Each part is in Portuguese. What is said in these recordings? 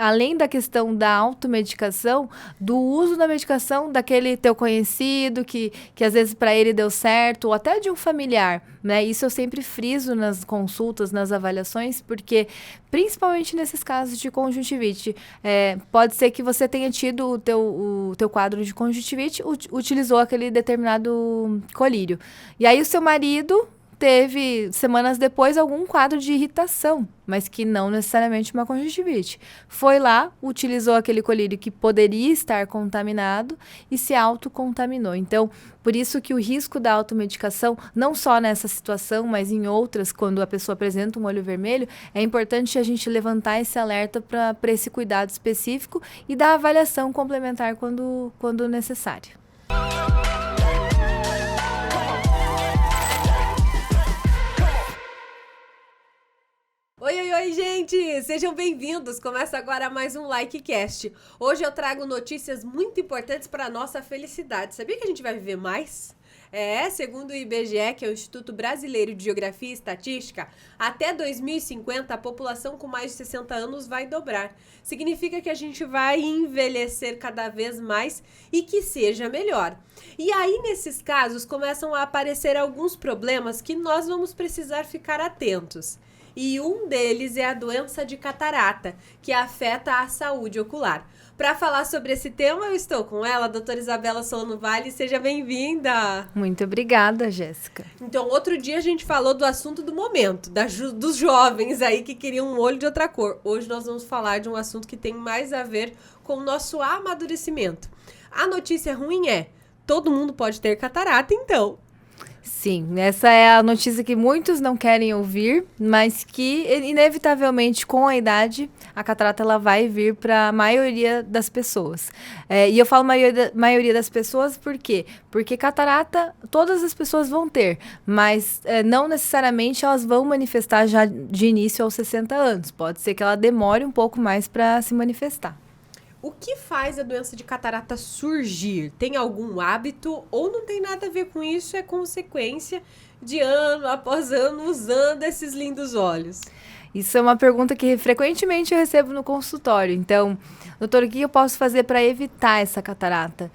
além da questão da automedicação, do uso da medicação daquele teu conhecido, que às vezes para ele deu certo, ou até de um familiar, né? Isso eu sempre friso nas consultas, nas avaliações, porque principalmente nesses casos de conjuntivite, pode ser que você tenha tido o teu quadro de conjuntivite, utilizou aquele determinado colírio. E aí o seu marido teve, semanas depois, algum quadro de irritação, mas que não necessariamente uma conjuntivite. Foi lá, utilizou aquele colírio que poderia estar contaminado e se autocontaminou. Então, por isso que o risco da automedicação, não só nessa situação, mas em outras, quando a pessoa apresenta um olho vermelho, é importante a gente levantar esse alerta para esse cuidado específico e dar avaliação complementar quando necessário. Oi, gente! Sejam bem-vindos! Começa agora mais um LikeCast. Hoje eu trago notícias muito importantes para a nossa felicidade. Sabia que a gente vai viver mais? Segundo o IBGE, que é o Instituto Brasileiro de Geografia e Estatística, até 2050 a população com mais de 60 anos vai dobrar. Significa que a gente vai envelhecer cada vez mais e que seja melhor. E aí, nesses casos, começam a aparecer alguns problemas que nós vamos precisar ficar atentos. E um deles é a doença de catarata, que afeta a saúde ocular. Para falar sobre esse tema, eu estou com ela, a doutora Isabela Solano Vale. Seja bem-vinda! Muito obrigada, Jéssica. Então, outro dia a gente falou do assunto do momento, dos jovens aí que queriam um olho de outra cor. Hoje nós vamos falar de um assunto que tem mais a ver com o nosso amadurecimento. A notícia ruim é, todo mundo pode ter catarata, então. Sim, essa é a notícia que muitos não querem ouvir, mas que, inevitavelmente, com a idade, a catarata ela vai vir para a maioria das pessoas. E eu falo maioria das pessoas por quê? Porque catarata todas as pessoas vão ter, mas não necessariamente elas vão manifestar já de início aos 60 anos. Pode ser que ela demore um pouco mais para se manifestar. O que faz a doença de catarata surgir? Tem algum hábito ou não tem nada a ver com isso? É consequência de ano após ano usando esses lindos olhos? Isso é uma pergunta que frequentemente eu recebo no consultório. Então, doutor, o que eu posso fazer para evitar essa catarata?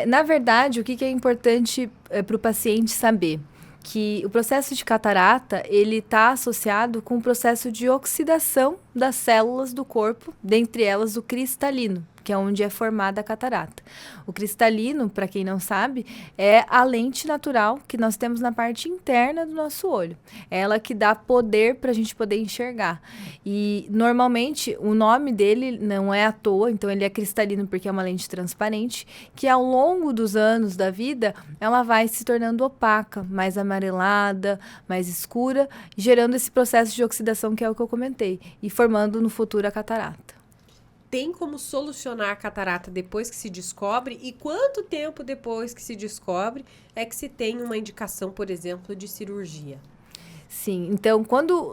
Na verdade, o que é importante para o paciente saber? Que o processo de catarata, ele está associado com o processo de oxidação das células do corpo, dentre elas o cristalino, que é onde é formada a catarata. O cristalino, para quem não sabe, é a lente natural que nós temos na parte interna do nosso olho. É ela que dá poder para a gente poder enxergar. E, normalmente, o nome dele não é à toa, então ele é cristalino porque é uma lente transparente, que ao longo dos anos da vida, ela vai se tornando opaca, mais amarelada, mais escura, gerando esse processo de oxidação que é o que eu comentei, e formando no futuro a catarata. Tem como solucionar a catarata depois que se descobre? E quanto tempo depois que se descobre é que se tem uma indicação, por exemplo, de cirurgia? Sim, então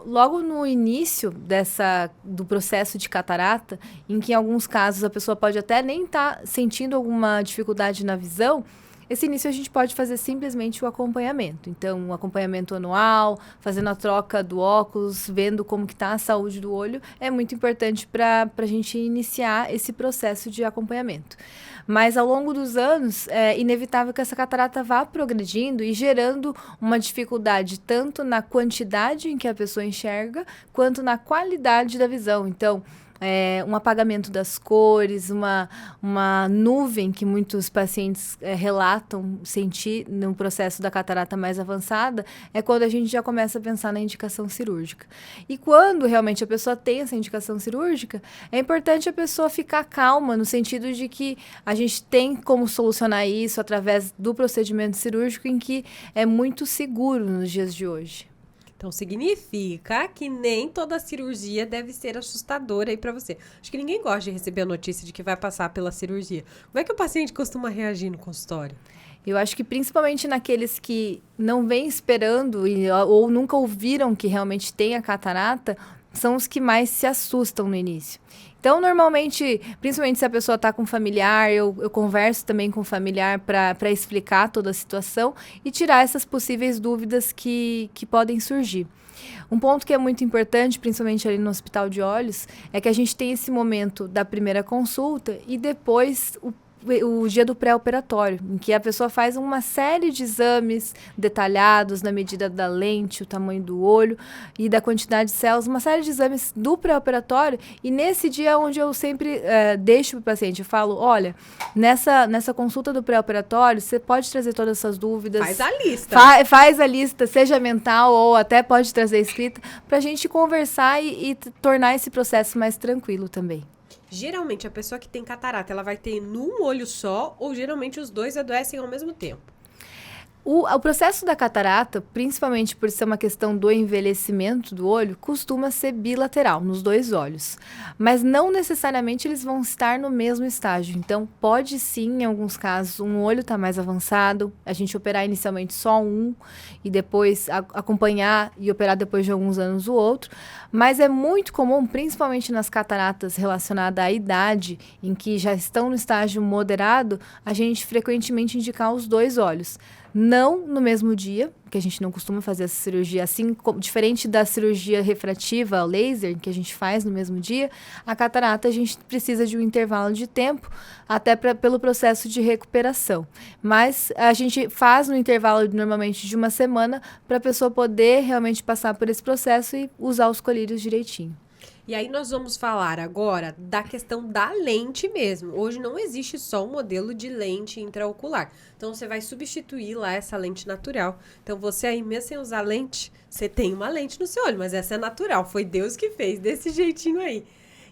logo no início do processo de catarata, em que em alguns casos a pessoa pode até nem estar sentindo alguma dificuldade na visão, esse início a gente pode fazer simplesmente o acompanhamento. Então, um acompanhamento anual, fazendo a troca do óculos, vendo como que está a saúde do olho, é muito importante para a gente iniciar esse processo de acompanhamento. Mas ao longo dos anos, é inevitável que essa catarata vá progredindo e gerando uma dificuldade tanto na quantidade em que a pessoa enxerga, quanto na qualidade da visão. Então, um apagamento das cores, uma nuvem que muitos pacientes relatam sentir no processo da catarata mais avançada, é quando a gente já começa a pensar na indicação cirúrgica. E quando realmente a pessoa tem essa indicação cirúrgica, é importante a pessoa ficar calma, no sentido de que a gente tem como solucionar isso através do procedimento cirúrgico, em que é muito seguro nos dias de hoje. Então, significa que nem toda cirurgia deve ser assustadora aí pra você. Acho que ninguém gosta de receber a notícia de que vai passar pela cirurgia. Como é que o paciente costuma reagir no consultório? Eu acho que principalmente naqueles que não vêm esperando ou nunca ouviram que realmente tem a catarata, são os que mais se assustam no início. Então, normalmente, principalmente se a pessoa está com familiar, eu converso também com o familiar para explicar toda a situação e tirar essas possíveis dúvidas que podem surgir. Um ponto que é muito importante, principalmente ali no hospital de olhos, é que a gente tem esse momento da primeira consulta e depois o dia do pré-operatório, em que a pessoa faz uma série de exames detalhados na medida da lente, o tamanho do olho e da quantidade de células, uma série de exames do pré-operatório, e nesse dia é onde eu sempre deixo para o paciente, eu falo, olha, nessa consulta do pré-operatório, você pode trazer todas essas dúvidas. Faz a lista. Faz a lista, seja mental ou até pode trazer escrita, para a gente conversar e tornar esse processo mais tranquilo também. Geralmente, a pessoa que tem catarata, ela vai ter num olho só ou geralmente os dois adoecem ao mesmo tempo? O processo da catarata, principalmente por ser uma questão do envelhecimento do olho, costuma ser bilateral, nos dois olhos. Mas não necessariamente eles vão estar no mesmo estágio. Então, pode sim, em alguns casos, um olho está mais avançado, a gente operar inicialmente só um e depois acompanhar e operar depois de alguns anos o outro. Mas é muito comum, principalmente nas cataratas relacionadas à idade, em que já estão no estágio moderado, a gente frequentemente indicar os dois olhos. Não no mesmo dia, que a gente não costuma fazer essa cirurgia assim, diferente da cirurgia refrativa, laser, que a gente faz no mesmo dia, a catarata a gente precisa de um intervalo de tempo, até pelo processo de recuperação. Mas a gente faz no intervalo normalmente de uma semana, para a pessoa poder realmente passar por esse processo e usar os colírios direitinho. E aí nós vamos falar agora da questão da lente mesmo. Hoje não existe só um modelo de lente intraocular. Então, você vai substituir lá essa lente natural. Então, você aí, mesmo sem usar lente, você tem uma lente no seu olho, mas essa é natural. Foi Deus que fez, desse jeitinho aí.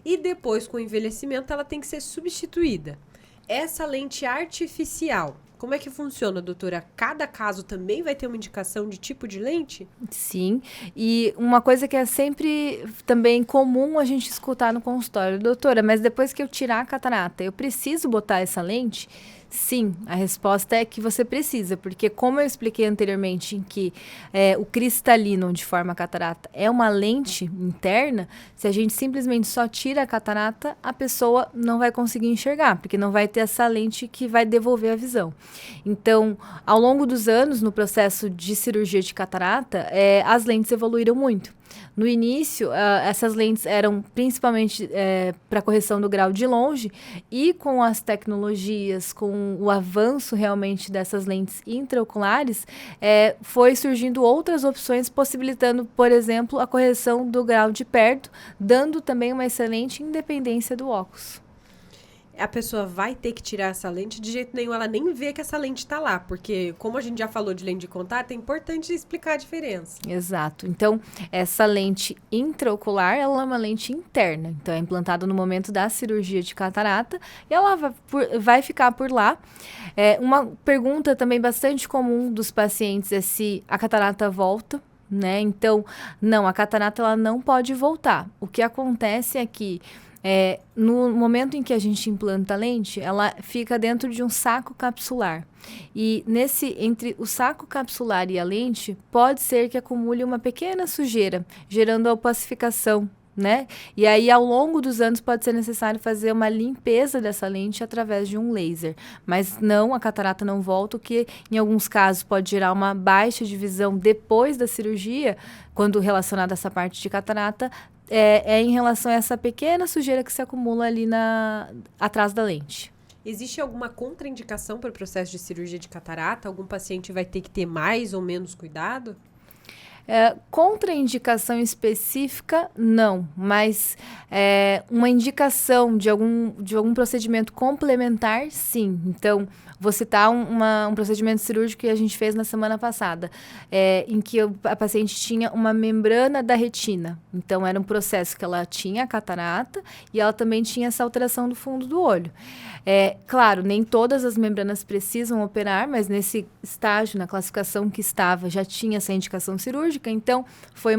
E depois, com o envelhecimento, ela tem que ser substituída. Essa lente artificial, como é que funciona, doutora? Cada caso também vai ter uma indicação de tipo de lente? Sim, e uma coisa que é sempre também comum a gente escutar no consultório, doutora, mas depois que eu tirar a catarata, eu preciso botar essa lente? Sim, a resposta é que você precisa, porque como eu expliquei anteriormente, em que o cristalino onde forma a catarata é uma lente interna, se a gente simplesmente só tira a catarata, a pessoa não vai conseguir enxergar, porque não vai ter essa lente que vai devolver a visão. Então, ao longo dos anos, no processo de cirurgia de catarata, as lentes evoluíram muito. No início, essas lentes eram principalmente para correção do grau de longe, e com as tecnologias, com o avanço realmente dessas lentes intraoculares, foi surgindo outras opções possibilitando, por exemplo, a correção do grau de perto, dando também uma excelente independência do óculos. A pessoa vai ter que tirar essa lente, de jeito nenhum ela nem vê que essa lente está lá, porque como a gente já falou de lente de contato, é importante explicar a diferença. Exato. Então, essa lente intraocular, ela é uma lente interna, então é implantada no momento da cirurgia de catarata e ela vai ficar por lá. Uma pergunta também bastante comum dos pacientes é se a catarata volta, né? Então, não, a catarata ela não pode voltar. O que acontece é que no momento em que a gente implanta a lente, ela fica dentro de um saco capsular. E entre o saco capsular e a lente, pode ser que acumule uma pequena sujeira, gerando a opacificação, né? E aí, ao longo dos anos, pode ser necessário fazer uma limpeza dessa lente através de um laser. Mas não, a catarata não volta, o que em alguns casos pode gerar uma baixa de visão depois da cirurgia, quando relacionada a essa parte de catarata, em relação a essa pequena sujeira que se acumula ali atrás da lente. Existe alguma contraindicação para o processo de cirurgia de catarata? Algum paciente vai ter que ter mais ou menos cuidado? Contraindicação específica, não, mas uma indicação de algum procedimento complementar, sim. Então, vou citar um procedimento cirúrgico que a gente fez na semana passada, em que a paciente tinha uma membrana da retina. Então, era um processo que ela tinha a catarata e ela também tinha essa alteração do fundo do olho. Claro, nem todas as membranas precisam operar, mas nesse estágio, na classificação que estava, já tinha essa indicação cirúrgica, então foi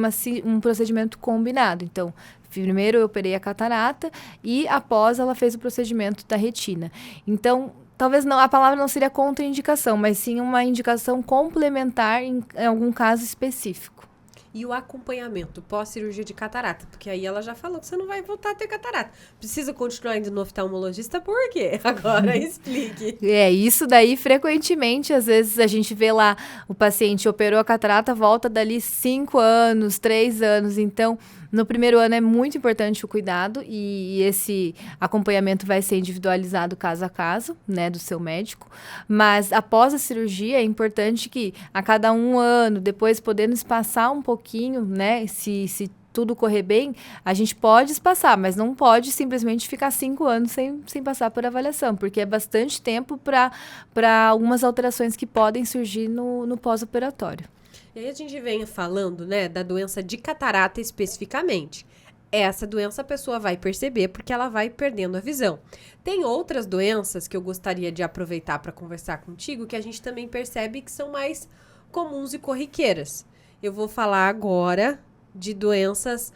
um procedimento combinado. Então, primeiro eu operei a catarata e após ela fez o procedimento da retina. Então, talvez não, a palavra não seria contraindicação, mas sim uma indicação complementar em algum caso específico. E o acompanhamento pós-cirurgia de catarata? Porque aí ela já falou que você não vai voltar a ter catarata. Precisa continuar indo no oftalmologista por quê? Agora explique. Isso daí frequentemente, às vezes a gente vê lá o paciente operou a catarata, volta dali 5 anos, 3 anos. Então, no primeiro ano é muito importante o cuidado e esse acompanhamento vai ser individualizado caso a caso, né, do seu médico. Mas após a cirurgia é importante que a cada 1 ano, depois podendo espaçar um pouquinho, né, se tudo correr bem, a gente pode espaçar, mas não pode simplesmente ficar 5 anos sem passar por avaliação, porque é bastante tempo para algumas alterações que podem surgir no pós-operatório. E aí a gente vem falando, né, da doença de catarata especificamente. Essa doença a pessoa vai perceber porque ela vai perdendo a visão. Tem outras doenças que eu gostaria de aproveitar para conversar contigo que a gente também percebe que são mais comuns e corriqueiras. Eu vou falar agora de doenças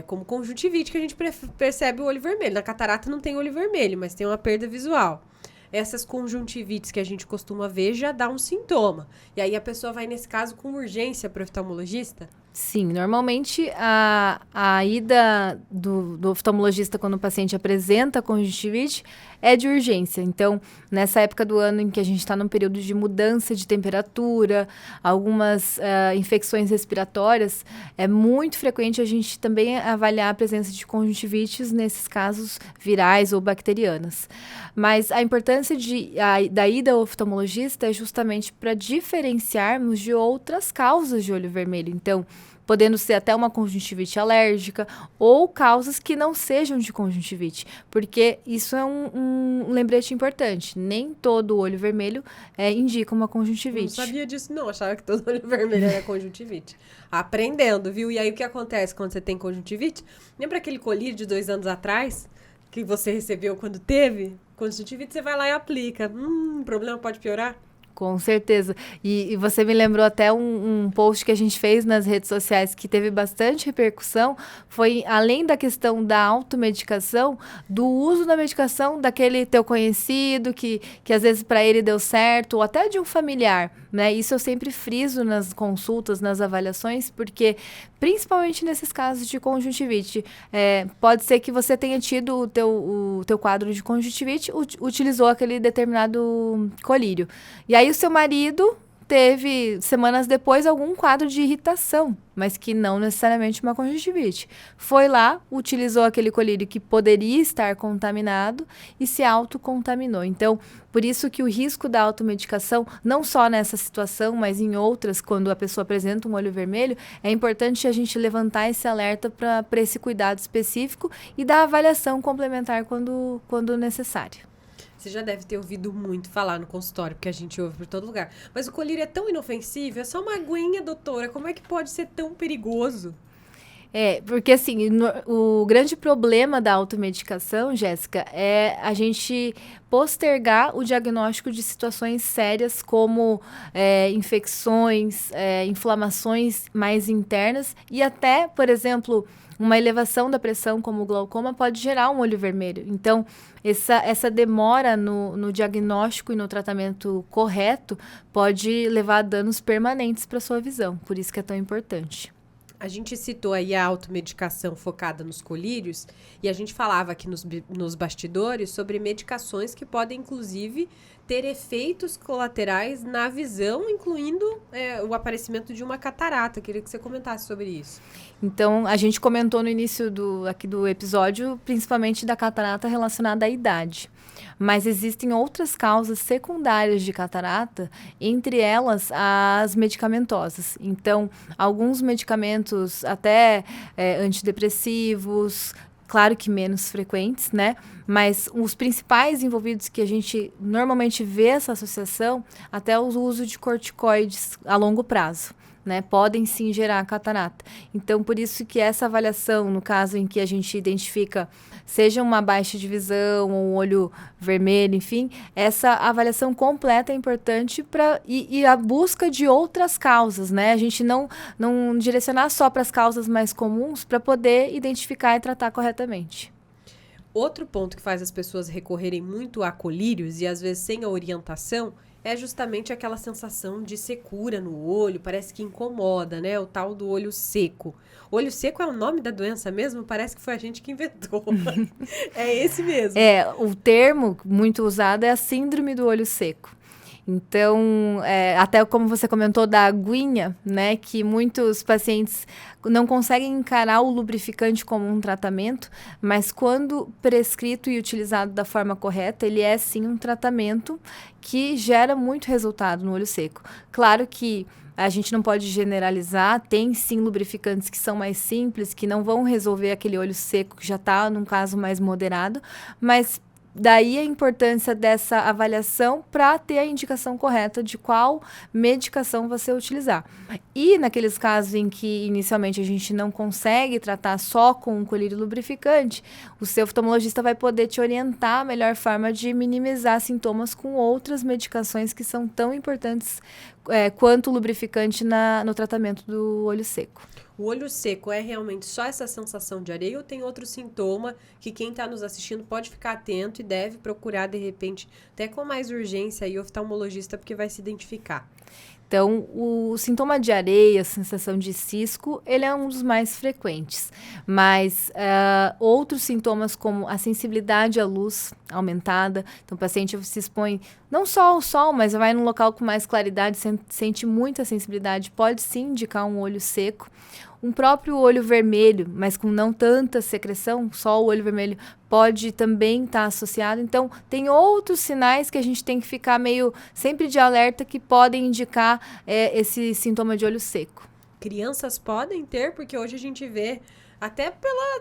como conjuntivite, que a gente percebe o olho vermelho. Na catarata não tem olho vermelho, mas tem uma perda visual. Essas conjuntivites que a gente costuma ver já dá um sintoma. E aí a pessoa vai, nesse caso, com urgência para o oftalmologista? Sim, normalmente a ida do oftalmologista quando o paciente apresenta conjuntivite é de urgência. Então, nessa época do ano em que a gente está num período de mudança de temperatura, algumas infecções respiratórias, é muito frequente a gente também avaliar a presença de conjuntivites nesses casos virais ou bacterianas. Mas a importância da ida ao oftalmologista é justamente para diferenciarmos de outras causas de olho vermelho. Então, podendo ser até uma conjuntivite alérgica ou causas que não sejam de conjuntivite, porque isso é um lembrete importante. Nem todo olho vermelho indica uma conjuntivite. Não sabia disso, não. Achava que todo olho vermelho era conjuntivite. Aprendendo, viu? E aí o que acontece quando você tem conjuntivite? Lembra aquele colírio de 2 anos atrás que você recebeu quando teve conjuntivite? Você vai lá e aplica. O problema pode piorar? Com certeza. E você me lembrou até um post que a gente fez nas redes sociais que teve bastante repercussão. Foi, além da questão da automedicação, do uso da medicação daquele teu conhecido, que às vezes para ele deu certo, ou até de um familiar, né? Isso eu sempre friso nas consultas, nas avaliações, porque principalmente nesses casos de conjuntivite, pode ser que você tenha tido o teu quadro de conjuntivite, utilizou aquele determinado colírio. E aí o seu marido teve, semanas depois, algum quadro de irritação, mas que não necessariamente uma conjuntivite. Foi lá, utilizou aquele colírio que poderia estar contaminado e se autocontaminou. Então, por isso que o risco da automedicação, não só nessa situação, mas em outras, quando a pessoa apresenta um olho vermelho, é importante a gente levantar esse alerta para esse cuidado específico e dar avaliação complementar quando necessário. Você já deve ter ouvido muito falar no consultório, porque a gente ouve por todo lugar. Mas o colírio é tão inofensivo, é só uma aguinha, doutora. Como é que pode ser tão perigoso? Porque assim, o grande problema da automedicação, Jéssica, é a gente postergar o diagnóstico de situações sérias como infecções, inflamações mais internas e até, por exemplo, uma elevação da pressão como o glaucoma pode gerar um olho vermelho. Então, essa demora no diagnóstico e no tratamento correto pode levar a danos permanentes para a sua visão. Por isso que é tão importante. A gente citou aí a automedicação focada nos colírios e a gente falava aqui nos bastidores sobre medicações que podem, inclusive, ter efeitos colaterais na visão, incluindo o aparecimento de uma catarata. Queria que você comentasse sobre isso. Então, a gente comentou no início aqui do episódio, principalmente da catarata relacionada à idade. Mas existem outras causas secundárias de catarata, entre elas as medicamentosas. Então, alguns medicamentos até antidepressivos, claro que menos frequentes, né? Mas os principais envolvidos que a gente normalmente vê essa associação, até o uso de corticoides a longo prazo, né? Podem sim gerar catarata. Então, por isso que essa avaliação, no caso em que a gente identifica, seja uma baixa de visão, ou um olho vermelho, enfim, essa avaliação completa é importante e a busca de outras causas, né? A gente não direcionar só para as causas mais comuns para poder identificar e tratar corretamente. Outro ponto que faz as pessoas recorrerem muito a colírios e às vezes sem a orientação é justamente aquela sensação de secura no olho, parece que incomoda, né? O tal do olho seco. Olho seco é o nome da doença mesmo? Parece que foi a gente que inventou. É esse mesmo. O termo muito usado é a síndrome do olho seco. Então, até como você comentou da aguinha, né, que muitos pacientes não conseguem encarar o lubrificante como um tratamento, mas quando prescrito e utilizado da forma correta, ele é sim um tratamento que gera muito resultado no olho seco. Claro que a gente não pode generalizar, tem sim lubrificantes que são mais simples, que não vão resolver aquele olho seco que já está num caso mais moderado, mas daí a importância dessa avaliação para ter a indicação correta de qual medicação você utilizar. E naqueles casos em que inicialmente a gente não consegue tratar só com um colírio lubrificante, o seu oftalmologista vai poder te orientar a melhor forma de minimizar sintomas com outras medicações que são tão importantes quanto o lubrificante no tratamento do olho seco. O olho seco é realmente só essa sensação de areia ou tem outro sintoma que quem está nos assistindo pode ficar atento e deve procurar, de repente, até com mais urgência aí o oftalmologista, porque vai se identificar? Então, o sintoma de areia, a sensação de cisco, ele é um dos mais frequentes. Mas outros sintomas como a sensibilidade à luz aumentada, então o paciente se expõe não só ao sol, mas vai num local com mais claridade, sente muita sensibilidade, pode sim indicar um olho seco. Um próprio olho vermelho, mas com não tanta secreção, só o olho vermelho pode também estar associado. Então, tem outros sinais que a gente tem que ficar meio sempre de alerta que podem indicar esse sintoma de olho seco. Crianças podem ter, porque hoje a gente vê até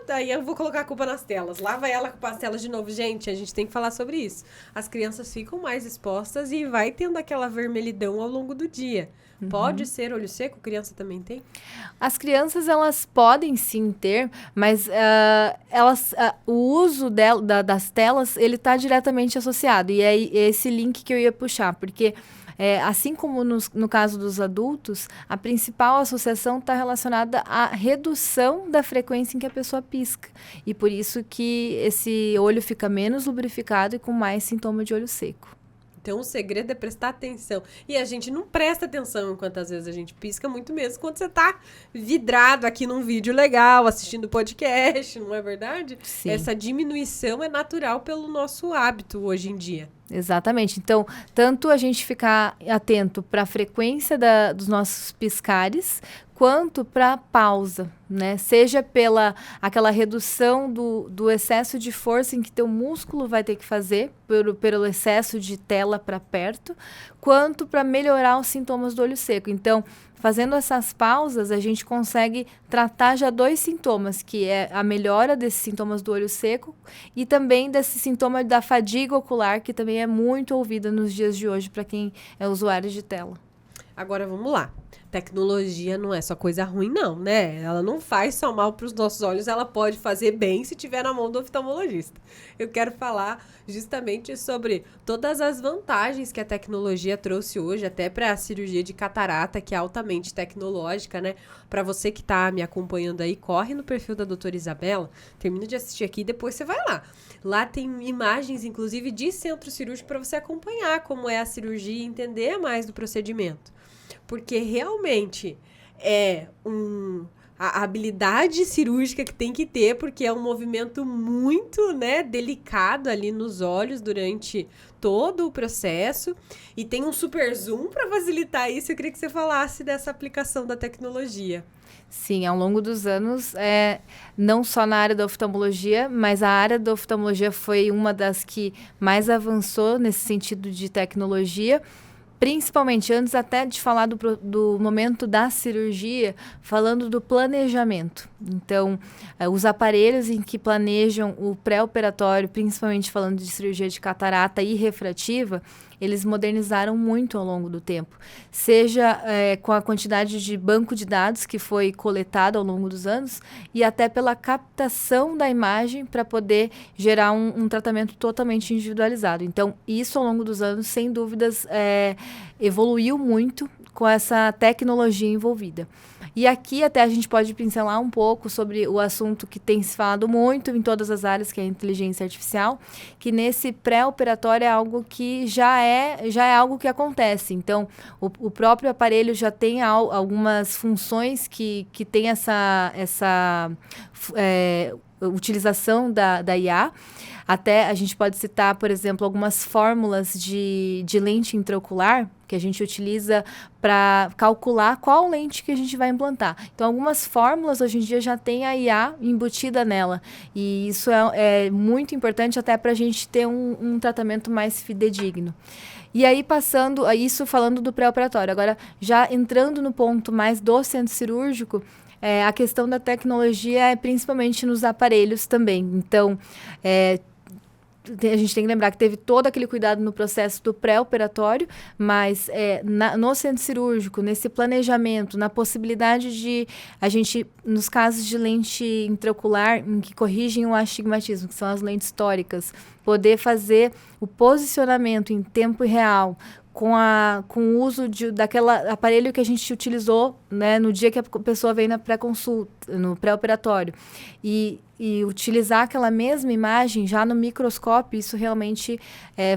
daí eu vou colocar a culpa nas telas. Lá vai ela com as telas de novo. Gente, a gente tem que falar sobre isso. As crianças ficam mais expostas e vai tendo aquela vermelhidão ao longo do dia. Uhum. Pode ser olho seco? Criança também tem? As crianças, elas podem sim ter, mas o uso das telas, ele está diretamente associado. E é esse link que eu ia puxar, porque assim como no caso dos adultos, a principal associação está relacionada à redução da frequência em que a pessoa pisca. E por isso que esse olho fica menos lubrificado e com mais sintoma de olho seco. Então, o segredo é prestar atenção. E a gente não presta atenção enquanto às vezes a gente pisca, muito mesmo quando você tá vidrado aqui num vídeo legal, assistindo podcast, não é verdade? Sim. Essa diminuição é natural pelo nosso hábito hoje em dia. Exatamente. Então, tanto a gente ficar atento para a frequência dos nossos piscares, quanto para a pausa, né? Seja pela aquela redução do excesso de força em que teu músculo vai ter que fazer, pelo excesso de tela para perto, quanto para melhorar os sintomas do olho seco. Então, fazendo essas pausas, a gente consegue tratar já 2 sintomas, que é a melhora desses sintomas do olho seco e também desse sintoma da fadiga ocular, que também é muito ouvida nos dias de hoje para quem é usuário de tela. Agora, vamos lá. Tecnologia não é só coisa ruim, não, né? Ela não faz só mal para os nossos olhos, ela pode fazer bem se tiver na mão do oftalmologista. Eu quero falar justamente sobre todas as vantagens que a tecnologia trouxe hoje, até para a cirurgia de catarata, que é altamente tecnológica, né? Para você que está me acompanhando aí, corre no perfil da doutora Isabela, termina de assistir aqui e depois você vai lá. Lá tem imagens, inclusive, de centro cirúrgico para você acompanhar como é a cirurgia e entender mais do procedimento. Porque realmente é a habilidade cirúrgica que tem que ter, porque é um movimento muito, né, delicado ali nos olhos durante todo o processo. E tem um super zoom para facilitar isso. Eu queria que você falasse dessa aplicação da tecnologia. Sim, ao longo dos anos, não só na área da oftalmologia, mas a área da oftalmologia foi uma das que mais avançou nesse sentido de tecnologia. Principalmente antes até de falar do momento da cirurgia, falando do planejamento. Então, os aparelhos em que planejam o pré-operatório, principalmente falando de cirurgia de catarata e refrativa, eles modernizaram muito ao longo do tempo. Seja com a quantidade de banco de dados que foi coletado ao longo dos anos e até pela captação da imagem para poder gerar um tratamento totalmente individualizado. Então, isso ao longo dos anos, sem dúvidas, evoluiu muito com essa tecnologia envolvida. E aqui até a gente pode pincelar um pouco sobre o assunto que tem se falado muito em todas as áreas, que é a inteligência artificial, que nesse pré-operatório é algo que já é algo que acontece. Então, o próprio aparelho já tem algumas funções que tem essa utilização da IA. Até a gente pode citar, por exemplo, algumas fórmulas de lente intraocular que a gente utiliza para calcular qual lente que a gente vai implantar. Então, algumas fórmulas hoje em dia já tem a IA embutida nela. E isso é muito importante até para a gente ter um tratamento mais fidedigno. E aí, passando a isso, falando do pré-operatório. Agora, já entrando no ponto mais do centro cirúrgico, a questão da tecnologia é principalmente nos aparelhos também. Então, a gente tem que lembrar que teve todo aquele cuidado no processo do pré-operatório, mas no centro cirúrgico, nesse planejamento, na possibilidade de a gente, nos casos de lente intraocular, em que corrigem o astigmatismo, que são as lentes tóricas, poder fazer o posicionamento em tempo real, com o uso daquele aparelho que a gente utilizou, né, no dia que a pessoa veio na pré-consulta, no pré-operatório. E utilizar aquela mesma imagem já no microscópio, isso realmente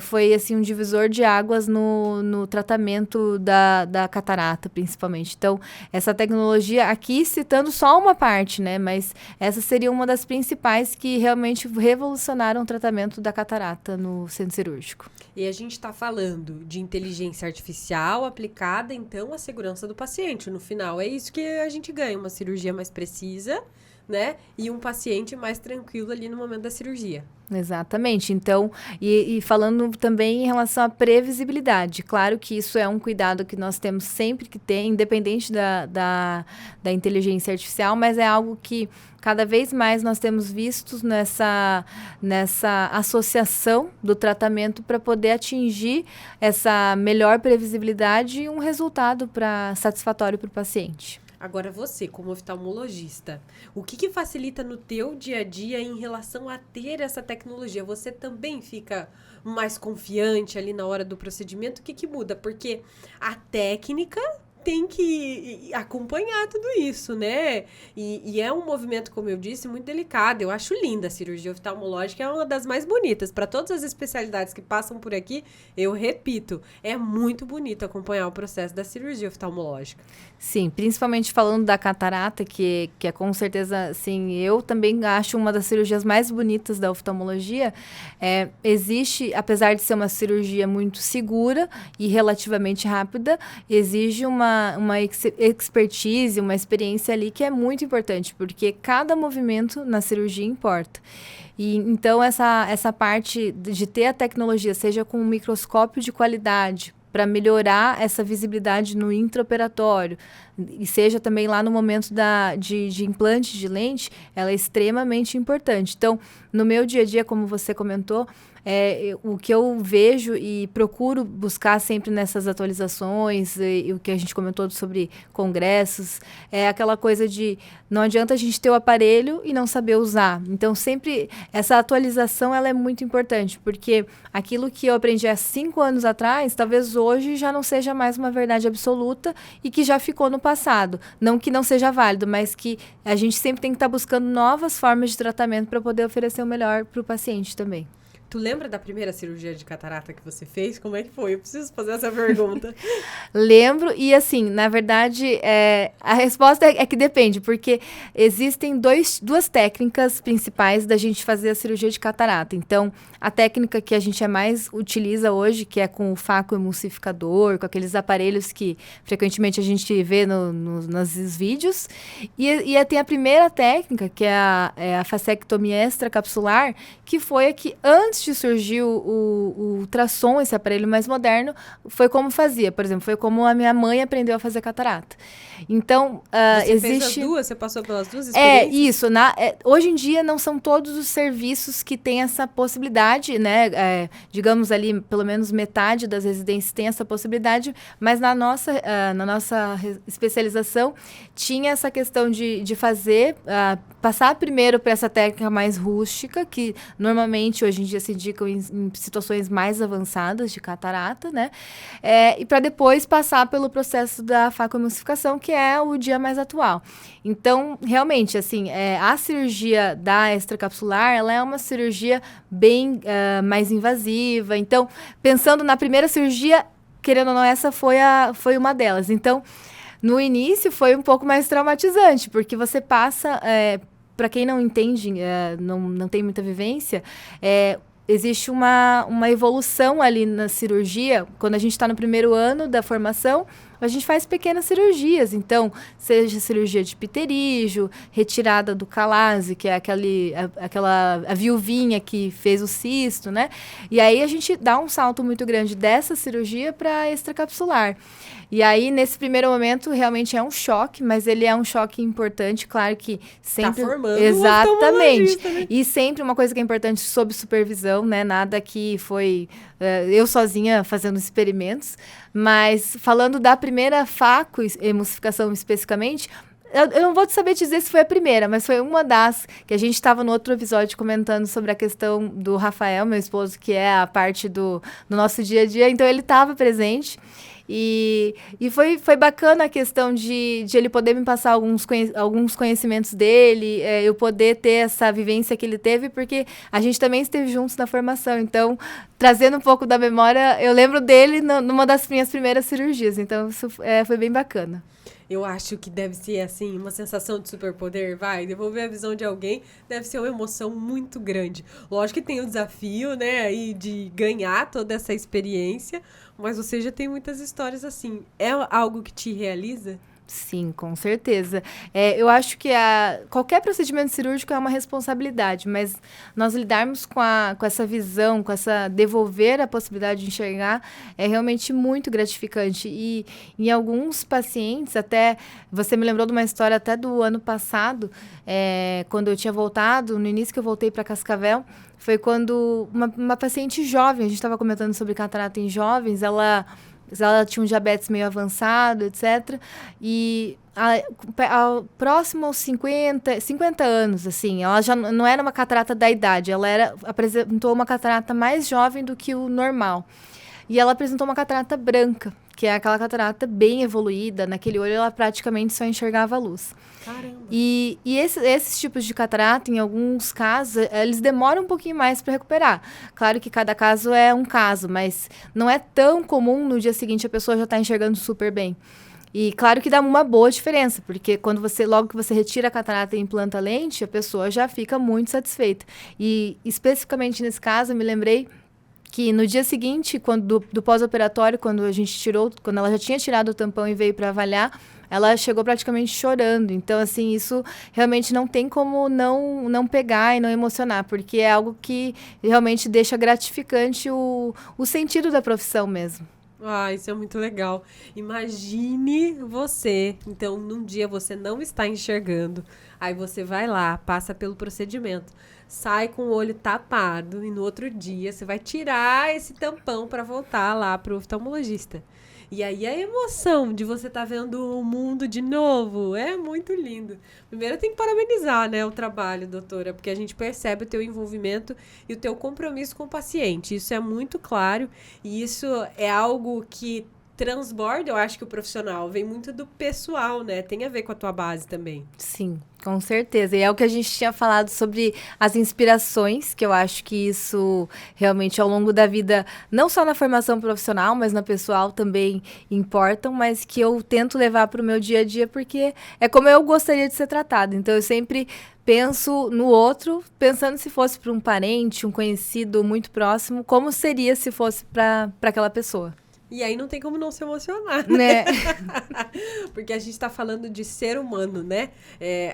foi assim, um divisor de águas no tratamento da catarata, principalmente. Então, essa tecnologia, aqui citando só uma parte, né, mas essa seria uma das principais que realmente revolucionaram o tratamento da catarata no centro cirúrgico. E a gente está falando de inteligência artificial aplicada, então, à segurança do paciente. No final, é isso que a gente ganha, uma cirurgia mais precisa, né? E um paciente mais tranquilo ali no momento da cirurgia. Exatamente. Então, e falando também em relação à previsibilidade, claro que isso é um cuidado que nós temos sempre que ter, independente da inteligência artificial, mas é algo que cada vez mais nós temos visto nessa associação do tratamento para poder atingir essa melhor previsibilidade e um resultado satisfatório para o paciente. Agora você, como oftalmologista, o que facilita no teu dia a dia em relação a ter essa tecnologia? Você também fica mais confiante ali na hora do procedimento? O que muda? Porque a técnica tem que acompanhar tudo isso, né? E é um movimento, como eu disse, muito delicado. Eu acho linda a cirurgia oftalmológica, é uma das mais bonitas. Para todas as especialidades que passam por aqui, eu repito, é muito bonito acompanhar o processo da cirurgia oftalmológica. Sim, principalmente falando da catarata, que é com certeza, assim, eu também acho uma das cirurgias mais bonitas da oftalmologia. Existe, apesar de ser uma cirurgia muito segura e relativamente rápida, exige uma expertise, uma experiência ali que é muito importante, porque cada movimento na cirurgia importa. E então essa parte de ter a tecnologia, seja com um microscópio de qualidade, para melhorar essa visibilidade no intraoperatório, e seja também lá no momento de implante de lente, ela é extremamente importante. Então, no meu dia a dia, como você comentou, o que eu vejo e procuro buscar sempre nessas atualizações, e o que a gente comentou sobre congressos, é aquela coisa de não adianta a gente ter o aparelho e não saber usar. Então, sempre essa atualização ela é muito importante, porque aquilo que eu aprendi há 5 anos atrás, talvez hoje já não seja mais uma verdade absoluta e que já ficou no passado. Não que não seja válido, mas que a gente sempre tem que estar buscando novas formas de tratamento para poder oferecer o melhor para o paciente também. Tu lembra da primeira cirurgia de catarata que você fez? Como é que foi? Eu preciso fazer essa pergunta. Lembro, e assim, na verdade, a resposta é que depende, porque existem duas técnicas principais da gente fazer a cirurgia de catarata. Então, a técnica que a gente mais utiliza hoje, que é com o faco emulsificador, com aqueles aparelhos que frequentemente a gente vê nos vídeos. E tem a primeira técnica, que é a fasectomia extracapsular, que foi a que antes de surgir o ultrassom, esse aparelho mais moderno, foi como fazia. Por exemplo, foi como a minha mãe aprendeu a fazer catarata. Então, você fez as duas? Você passou pelas duas experiências? Isso. Hoje em dia, não são todos os serviços que têm essa possibilidade, né? Digamos ali, pelo menos metade das residências tem essa possibilidade, mas na nossa especialização, tinha essa questão de fazer, passar primeiro para essa técnica mais rústica, que normalmente, hoje em dia, se se indicam em situações mais avançadas de catarata, né? E para depois passar pelo processo da facoemulsificação, que é o dia mais atual. Então, realmente, assim, a cirurgia da extracapsular, ela é uma cirurgia bem mais invasiva. Então, pensando na primeira cirurgia, querendo ou não, essa foi uma delas. Então, no início foi um pouco mais traumatizante, porque você passa, para quem não entende, não tem muita vivência, existe uma evolução ali na cirurgia. Quando a gente está no primeiro ano da formação, a gente faz pequenas cirurgias. Então, seja cirurgia de pterígio, retirada do calase, que é a viuvinha que fez o cisto, né? E aí a gente dá um salto muito grande dessa cirurgia para extracapsular. E aí, nesse primeiro momento, realmente é um choque, mas ele é um choque importante, claro que sempre... Tá formando exatamente. Né? E sempre uma coisa que é importante, sob supervisão, né? Nada que foi eu sozinha fazendo experimentos. Mas falando da primeira facoemulsificação especificamente, eu não vou saber te dizer se foi a primeira, mas foi uma das que a gente estava no outro episódio comentando sobre a questão do Rafael, meu esposo, que é a parte do nosso dia a dia. Então, ele estava presente. E foi bacana a questão de ele poder me passar alguns conhecimentos dele, eu poder ter essa vivência que ele teve, porque a gente também esteve juntos na formação. Então, trazendo um pouco da memória, eu lembro dele numa das minhas primeiras cirurgias. Então, isso foi bem bacana. Eu acho que deve ser, assim, uma sensação de superpoder, devolver a visão de alguém deve ser uma emoção muito grande. Lógico que tem o desafio, né, aí de ganhar toda essa experiência, mas você já tem muitas histórias assim. É algo que te realiza? Sim, com certeza. Eu acho que qualquer procedimento cirúrgico é uma responsabilidade, mas nós lidarmos com essa visão, com essa devolver a possibilidade de enxergar, é realmente muito gratificante. E em alguns pacientes, até você me lembrou de uma história até do ano passado, quando eu tinha voltado, no início que eu voltei para Cascavel, foi quando uma paciente jovem, a gente estava comentando sobre catarata em jovens, ela tinha um diabetes meio avançado, etc. E próximo aos 50 anos, assim, ela já não era uma catarata da idade, ela apresentou uma catarata mais jovem do que o normal. E ela apresentou uma catarata branca, que é aquela catarata bem evoluída. Naquele olho, ela praticamente só enxergava a luz. Caramba! E esses tipos de catarata, em alguns casos, eles demoram um pouquinho mais para recuperar. Claro que cada caso é um caso, mas não é tão comum no dia seguinte a pessoa já estar enxergando super bem. E claro que dá uma boa diferença, porque logo que você retira a catarata e implanta a lente, a pessoa já fica muito satisfeita. E especificamente nesse caso, eu me lembrei que no dia seguinte, do pós-operatório, quando ela já tinha tirado o tampão e veio para avaliar, ela chegou praticamente chorando. Então, assim, isso realmente não tem como não pegar e não emocionar, porque é algo que realmente deixa gratificante o sentido da profissão mesmo. Isso é muito legal. Imagine você, então, num dia você não está enxergando, aí você vai lá, passa pelo procedimento, sai com o olho tapado e no outro dia você vai tirar esse tampão para voltar lá pro oftalmologista. E aí a emoção de você estar vendo o mundo de novo é muito lindo. Primeiro eu tenho que parabenizar, né, o trabalho, doutora, porque a gente percebe o teu envolvimento e o teu compromisso com o paciente. Isso é muito claro e isso é algo que transborda, eu acho que o profissional vem muito do pessoal, né? Tem a ver com a tua base também. Sim, com certeza. E é o que a gente tinha falado sobre as inspirações, que eu acho que isso realmente ao longo da vida, não só na formação profissional, mas na pessoal também importam, mas que eu tento levar para o meu dia a dia, porque é como eu gostaria de ser tratada. Então, eu sempre penso no outro, pensando se fosse para um parente, um conhecido muito próximo, como seria se fosse para aquela pessoa. E aí não tem como não se emocionar, né? Porque a gente tá falando de ser humano, né?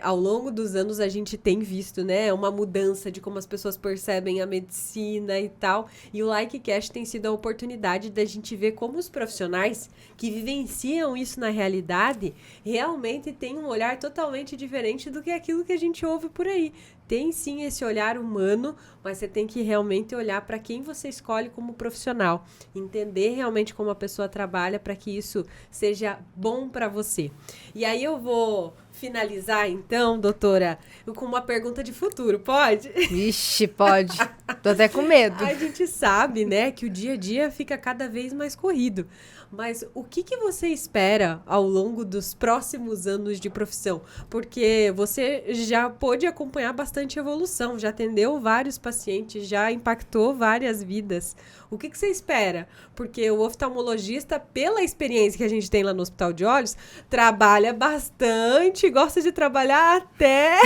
Ao longo dos anos a gente tem visto, né? Uma mudança de como as pessoas percebem a medicina e tal. E o LikeCast tem sido a oportunidade da gente ver como os profissionais que vivenciam isso na realidade realmente têm um olhar totalmente diferente do que aquilo que a gente ouve por aí. Tem sim esse olhar humano, mas você tem que realmente olhar para quem você escolhe como profissional. Entender realmente como a pessoa trabalha para que isso seja bom para você. E aí eu vou finalizar então, doutora, com uma pergunta de futuro, pode? Ixi, pode. Tô até com medo. A gente sabe, né, que o dia a dia fica cada vez mais corrido. Mas o que você espera ao longo dos próximos anos de profissão? Porque você já pôde acompanhar bastante evolução, já atendeu vários pacientes, já impactou várias vidas. O que você espera? Porque o oftalmologista, pela experiência que a gente tem lá no Hospital de Olhos, trabalha bastante, gosta de trabalhar até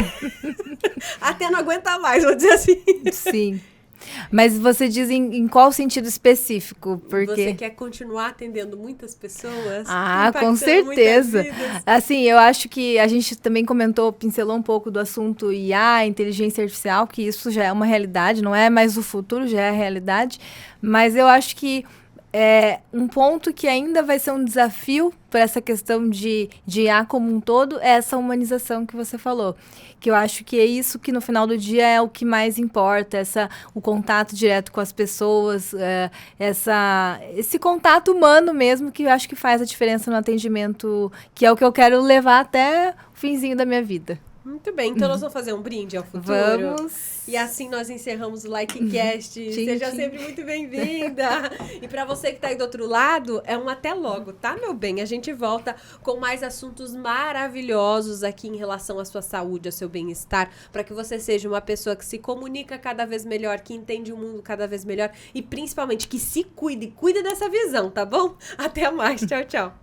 não aguentar mais, vou dizer assim. Sim. Mas você diz em qual sentido específico? Porque você quer continuar atendendo muitas pessoas? Com certeza. Assim, eu acho que a gente também pincelou um pouco do assunto IA, inteligência artificial, que isso já é uma realidade, não é mais o futuro, já é a realidade. Mas eu acho que um ponto que ainda vai ser um desafio para essa questão de IA como um todo é essa humanização que você falou. Que eu acho que é isso que no final do dia é o que mais importa, o contato direto com as pessoas, esse contato humano mesmo, que eu acho que faz a diferença no atendimento, que é o que eu quero levar até o finzinho da minha vida. Muito bem, então nós vamos fazer um brinde ao futuro. Vamos. E assim nós encerramos o LikeCast. Seja sempre muito bem-vinda. E para você que tá aí do outro lado, é um até logo, tá, meu bem? A gente volta com mais assuntos maravilhosos aqui em relação à sua saúde, ao seu bem-estar, para que você seja uma pessoa que se comunica cada vez melhor, que entende o mundo cada vez melhor e principalmente que se cuide dessa visão, tá bom? Até mais, tchau, tchau.